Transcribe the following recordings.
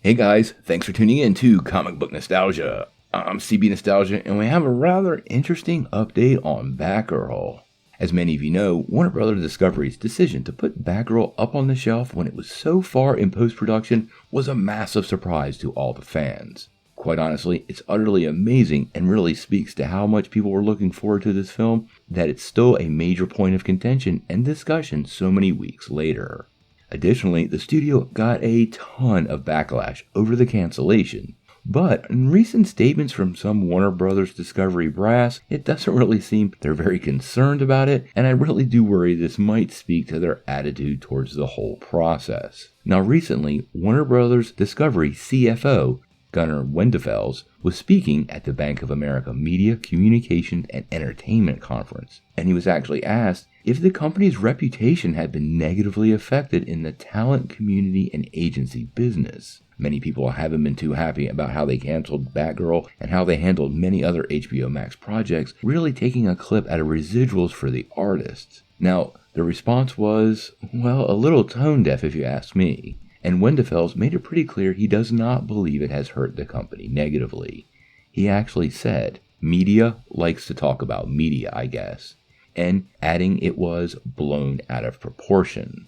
Hey guys, thanks for tuning in to Comic Book Nostalgia. I'm CB Nostalgia, and we have a rather interesting update on Batgirl. As many of you know, Warner Bros. Discovery's decision to put Batgirl up on the shelf when it was so far in post-production was a massive surprise to all the fans. Quite honestly, it's utterly amazing and really speaks to how much people were looking forward to this film that it's still a major point of contention and discussion so many weeks later. Additionally, the studio got a ton of backlash over the cancellation. But in recent statements from some Warner Bros. Discovery brass, it doesn't really seem they're very concerned about it, and I really do worry this might speak to their attitude towards the whole process. Now recently, Warner Bros. Discovery CFO, Gunnar Wiedenfels, was speaking at the Bank of America Media, Communications, and Entertainment Conference, and he was actually asked if the company's reputation had been negatively affected in the talent community and agency business. Many people haven't been too happy about how they canceled Batgirl and how they handled many other HBO Max projects, really taking a clip out of residuals for the artists. Now, the response was, well, a little tone deaf if you ask me. And Wiedenfels made it pretty clear he does not believe it has hurt the company negatively. He actually said, media likes to talk about media, I guess, and adding it was blown out of proportion.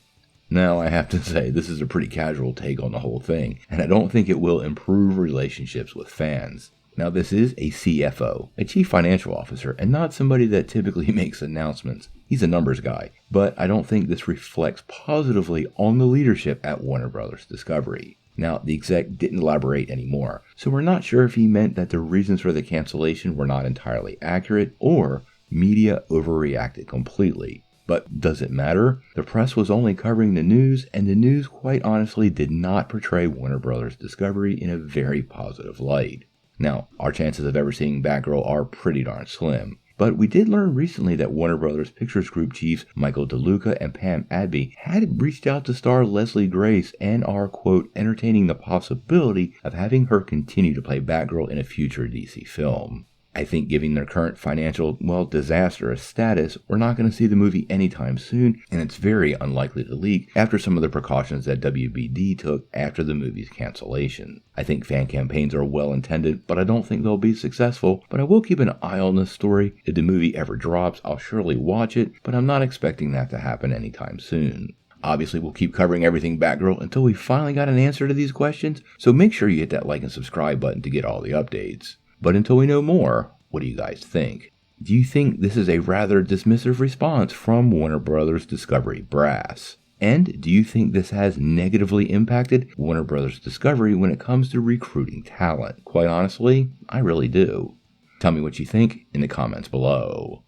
Now, I have to say, this is a pretty casual take on the whole thing, and I don't think it will improve relationships with fans. Now, this is a CFO, a chief financial officer, and not somebody that typically makes announcements. He's a numbers guy, but I don't think this reflects positively on the leadership at Warner Bros. Discovery. Now, the exec didn't elaborate anymore, so we're not sure if he meant that the reasons for the cancellation were not entirely accurate, or media overreacted completely. But does it matter? The press was only covering the news, and the news quite honestly did not portray Warner Bros. Discovery in a very positive light. Now, our chances of ever seeing Batgirl are pretty darn slim, but we did learn recently that Warner Bros. Pictures Group chiefs Michael DeLuca and Pam Adby had reached out to star Leslie Grace and are, quote, entertaining the possibility of having her continue to play Batgirl in a future DC film. I think given their current financial, disastrous status, we're not going to see the movie anytime soon, and it's very unlikely to leak after some of the precautions that WBD took after the movie's cancellation. I think fan campaigns are well intended, but I don't think they'll be successful, but I will keep an eye on this story. If the movie ever drops, I'll surely watch it, but I'm not expecting that to happen anytime soon. Obviously, we'll keep covering everything Batgirl until we finally got an answer to these questions, so make sure you hit that like and subscribe button to get all the updates. But until we know more, what do you guys think? Do you think this is a rather dismissive response from Warner Bros. Discovery brass? And do you think this has negatively impacted Warner Bros. Discovery when it comes to recruiting talent? Quite honestly, I really do. Tell me what you think in the comments below.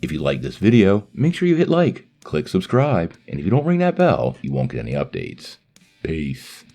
If you like this video, make sure you hit like, click subscribe, and if you don't ring that bell, you won't get any updates. Peace.